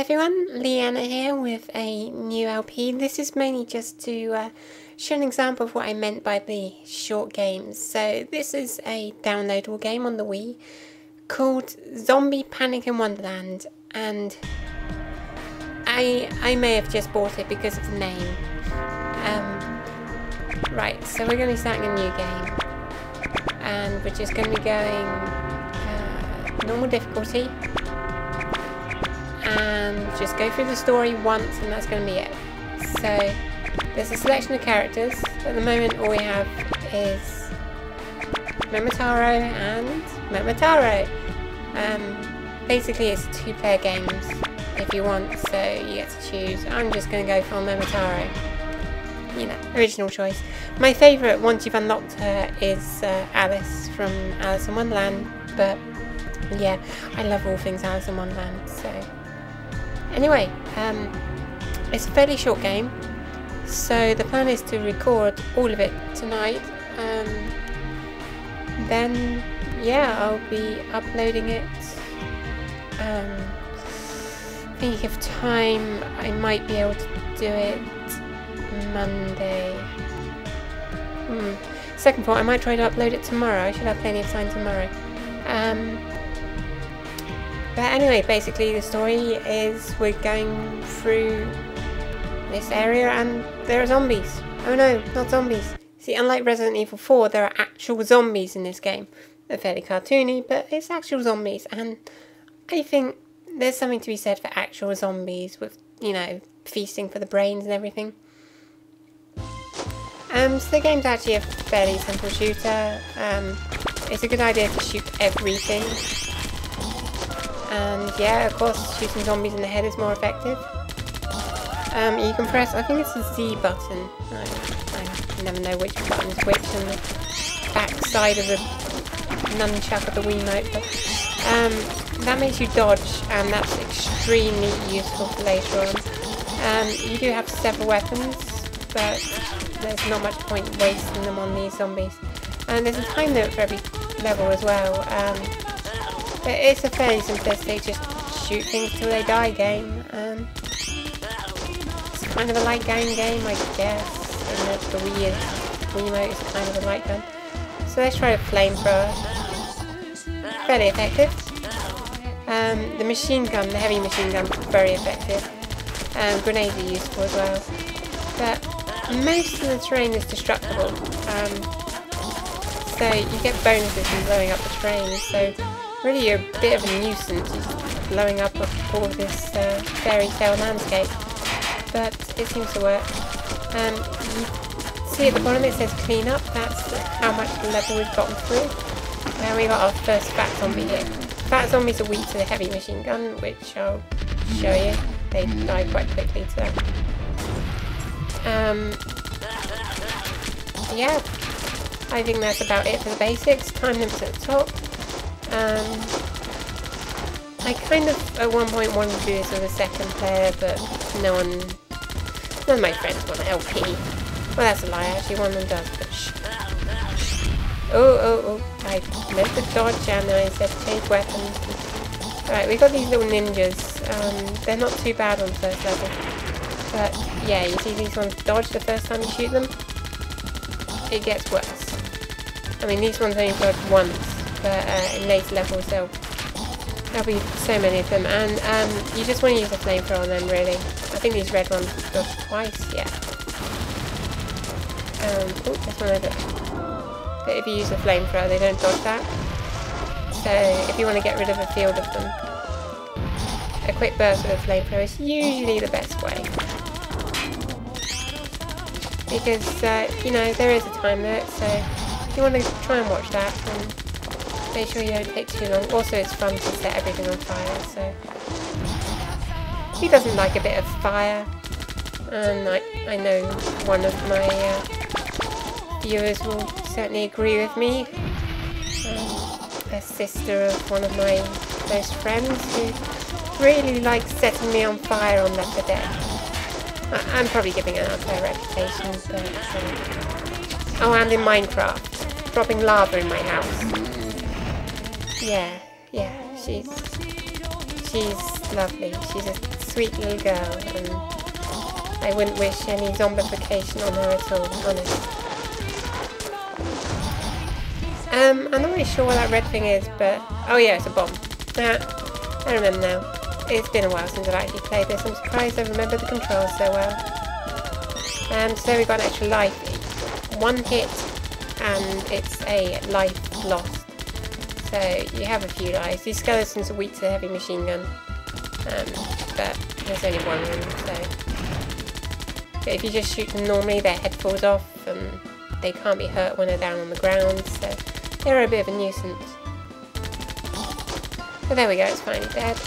everyone, Lienna here with a new LP. This is mainly just to show an example of what I meant by the short games. So this is a downloadable game on the Wii called Zombie Panic in Wonderland, and I may have just bought it because of the name. Right, so we're going to be starting a new game, and we're just going to be going normal difficulty. And just go through the story once, and that's going to be it. So there's a selection of characters. At the moment all we have is Momotaro and Momotaro. Basically it's 2-player games if you want, so you get to choose. I'm just going to go for Momotaro. You know, original choice. My favourite, once you've unlocked her, is Alice from Alice in Wonderland, but yeah, I love all things Alice in Wonderland, so... Anyway, it's a fairly short game, so the plan is to record all of it tonight. Then, yeah, I'll be uploading it. Thinking of time, I might be able to do it Monday. Second thought, I might try to upload it tomorrow. I should have plenty of time tomorrow. But anyway, basically the story is we're going through this area and there are zombies. Oh no, not zombies. See, unlike Resident Evil 4, there are actual zombies in this game. They're fairly cartoony, but it's actual zombies, and I think there's something to be said for actual zombies with, you know, feasting for the brains and everything. So the game's actually a fairly simple shooter. It's a good idea to shoot everything. And yeah, of course, shooting zombies in the head is more effective. You can press, I think it's the Z button. I never know which button's which on the back side of the nunchuck of the Wiimote. But that makes you dodge, and that's extremely useful for later on. You do have several weapons, but there's not much point wasting them on these zombies. And there's a time limit for every level as well. But it's a fairly simplistic, just shoot things till they die game. It's kind of a light gun game, I guess. And the Wiimote is kind of a light gun. So let's try a flamethrower. Fairly effective. The machine gun, the heavy machine gun, very effective. Grenades are useful as well. But most of the terrain is destructible. So you get bonuses from blowing up the terrain. So really you're a bit of a nuisance, just blowing up all of this fairy tale landscape, but it seems to work. You see at the bottom it says clean up, that's how much the level we've gotten through. Now we got our first fat zombie here. Fat zombies are weak to the heavy machine gun, which I'll show you. They die quite quickly to that. Yeah, I think that's about it for the basics. Time limits at the top. I kind of at one point wanted to do this with a second player, but none of my friends want an LP. Well, that's a lie, actually, one of them does, but shh. Oh, I meant to dodge and I said change weapons. Alright, we got these little ninjas. They're not too bad on the first level. But yeah, you see these ones dodge the first time you shoot them. It gets worse. I mean, these ones only dodge once. But in later levels there'll be so many of them, and you just want to use a flamethrower on them, really. I think these red ones dodge twice, yeah. Oh, this one I don't. But if you use a flamethrower they don't dodge that. So if you want to get rid of a field of them, a quick burst with a flamethrower is usually the best way. Because, you know, there is a time limit, so you want to try and watch that. And make sure you don't take too long. Also, it's fun to set everything on fire, so... Who doesn't like a bit of fire? And I know one of my viewers will certainly agree with me. A sister of one of my close friends who really likes setting me on fire on Left 4 Dead. I'm probably giving her an unfair reputation, but... Oh, and in Minecraft. Dropping lava in my house. Yeah, she's lovely. She's a sweet little girl, and I wouldn't wish any zombification on her at all, honest. I'm not really sure what that red thing is, but... oh yeah, it's a bomb. Yeah, I remember now. It's been a while since I've actually played this. I'm surprised I remember the controls so well. So we've got an extra life. 1 hit, and it's a life lost. So you have a few lives. These skeletons are weak to the heavy machine gun. But there's only one of them, so... but if you just shoot them normally, their head falls off, and they can't be hurt when they're down on the ground, so they're a bit of a nuisance. But there we go, it's finally dead.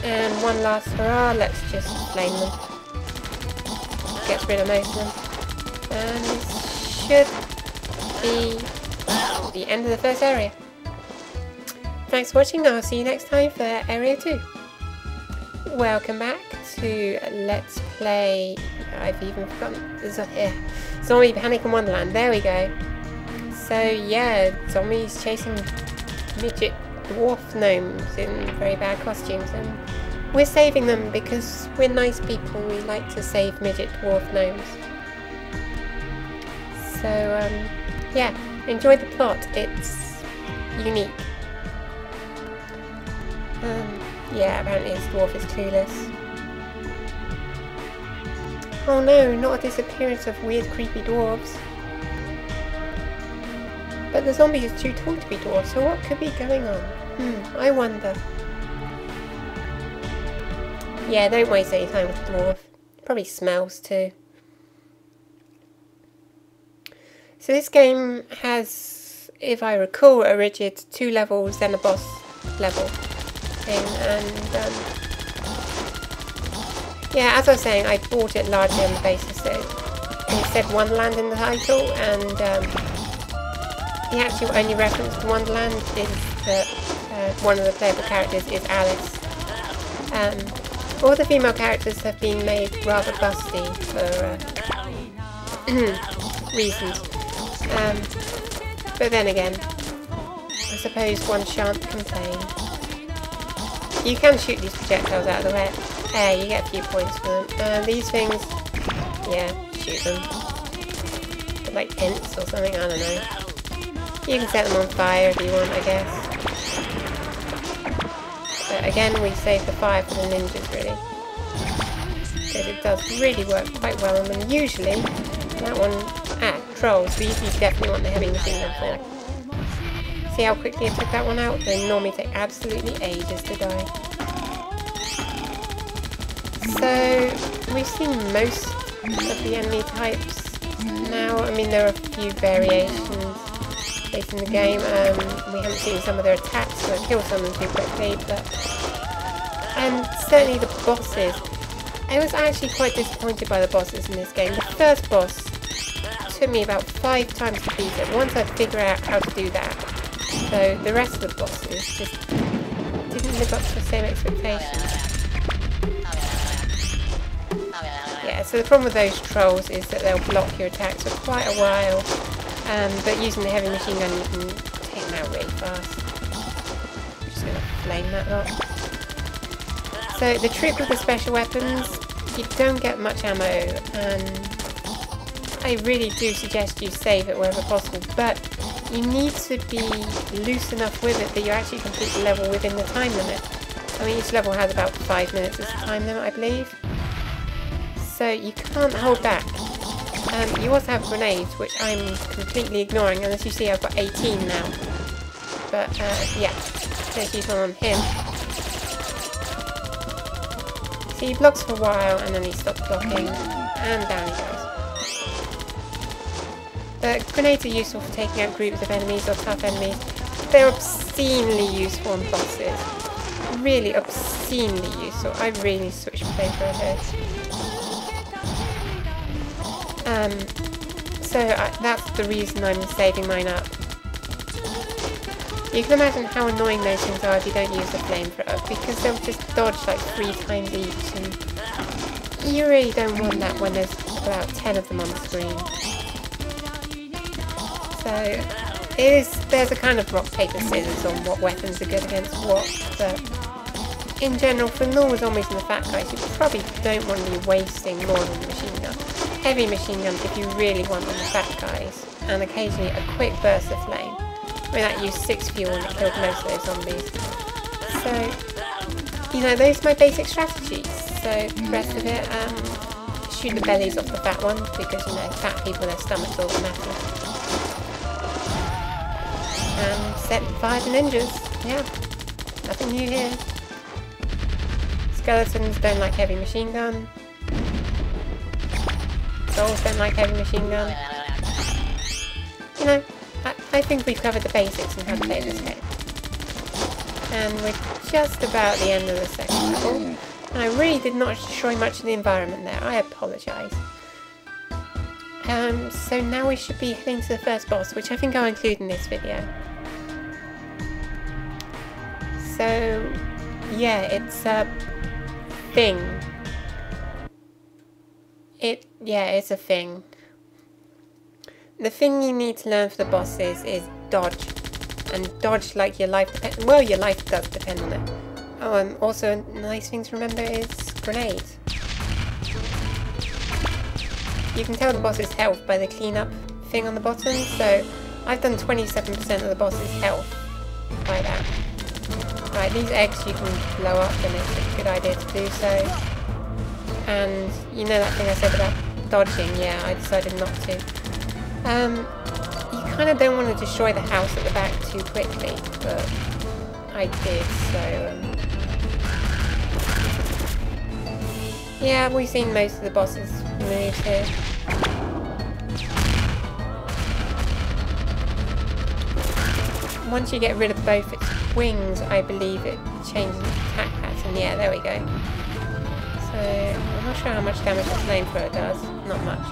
And one last hurrah, let's just flame them. Gets rid of most of them. And this should be the end of the first area. Thanks for watching, I'll see you next time for Area 2. Welcome back to Let's Play... I've even forgotten... Zombie Panic in Wonderland, there we go. So yeah, zombies chasing midget dwarf gnomes in very bad costumes, and we're saving them because we're nice people. We like to save midget dwarf gnomes. So yeah, enjoy the plot. It's unique. Yeah, apparently this dwarf is clueless. Oh no, not a disappearance of weird creepy dwarves. But the zombie is too tall to be dwarf, so what could be going on? I wonder. Yeah, don't waste any time with the dwarf. Probably smells too. So this game has, if I recall, a rigid 2 levels, then a boss level thing, and yeah, as I was saying, I bought it largely on the basis that it said Wonderland in the title, and the actual only reference to Wonderland is that one of the playable characters is Alice. All the female characters have been made rather busty for reasons. But then again, I suppose one shan't complain. You can shoot these projectiles out of the air, you get a few points for them. These things, yeah, shoot them. They're like hints or something, I don't know. You can set them on fire if you want, I guess. But again, we save the fire for the ninjas, really. Because it does really work quite well on them. Usually, that one... trolls. These you definitely want the heavy machine gun for. See how quickly I took that one out? They normally take absolutely ages to die. So, we've seen most of the enemy types now. I mean, there are a few variations based in the game. We haven't seen some of their attacks, so I killed some of them too quickly, but... and certainly the bosses. I was actually quite disappointed by the bosses in this game. The first boss took me about 5 times to beat it, once I figured out how to do that. So the rest of the bosses just didn't live up to the same expectations. Yeah, so the problem with those trolls is that they'll block your attacks for quite a while, but using the heavy machine gun you can take them out really fast. I'm just going to flame that lot. So the trick with the special weapons, you don't get much ammo, and I really do suggest you save it wherever possible, but you need to be loose enough with it that you actually complete the level within the time limit. I mean, each level has about 5 minutes as a time limit, I believe. So you can't hold back. You also have grenades, which I'm completely ignoring, and as you see I've got 18 now. But yeah, let's use one on him. See, he blocks for a while and then he stops blocking, and down he goes. Grenades are useful for taking out groups of enemies or tough enemies. They're obscenely useful on bosses. Really obscenely useful. I really switched flavor of this. So that's the reason I'm saving mine up. You can imagine how annoying those things are if you don't use the flamethrower, because they'll just dodge like 3 times each, and you really don't want that when there's about 10 of them on the screen. So there's a kind of rock, paper, scissors on what weapons are good against what, but in general, for normal zombies and the fat guys, you probably don't want to be wasting more than the machine gun. Heavy machine gun if you really want on the fat guys, and occasionally a quick burst of flame. I mean, that used 6 fuel and it killed most of those zombies. So, you know, those are my basic strategies. So, the rest of it, shoot the bellies off the fat ones, because, you know, fat people, their stomachs all matter. And set fire to ninjas. Yeah, nothing new here. Skeletons don't like heavy machine gun. Souls don't like heavy machine gun. You know, I think we've covered the basics on how to play this game. And we're just about the end of the second level. And I really did not destroy much of the environment there. I apologise. So now we should be heading to the first boss, which I think I'll include in this video. So, yeah, it's a thing. It's a thing. The thing you need to learn for the bosses is dodge. And dodge like your life depends. Well, your life does depend on it. Oh, also a nice thing to remember is grenades. You can tell the boss's health by the cleanup thing on the bottom. So I've done 27% of the boss's health by that. Right, these eggs you can blow up, and it's a good idea to do so. And you know that thing I said about dodging? Yeah, I decided not to. You kind of don't want to destroy the house at the back too quickly, but I did, so... yeah, we've seen most of the boss's moves here. Once you get rid of both its wings, I believe it changes its attack pattern. Yeah, there we go. So, I'm not sure how much damage the flamethrower does. Not much.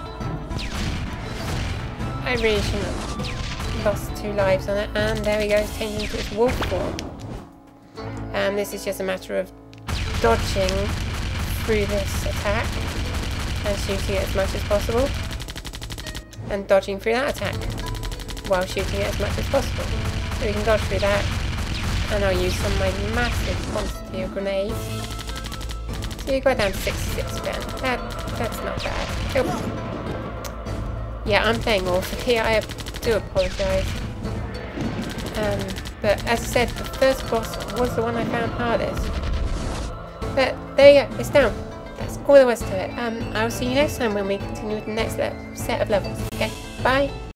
I really shouldn't have lost 2 lives on it. And there we go, it's changing into its wolf form. And this is just a matter of dodging through this attack and shooting it as much as possible. And dodging through that attack while shooting it as much as possible. So we can dodge through that. And I'll use some of my massive quantity of grenades. So you go down to 66%. That's not bad. Oops. Yeah, I'm playing awful here. I do apologise. But as I said, the first boss was the one I found hardest. But there you go, it's down. That's all there was to it. I'll see you next time when we continue with the next set of levels. Okay, bye.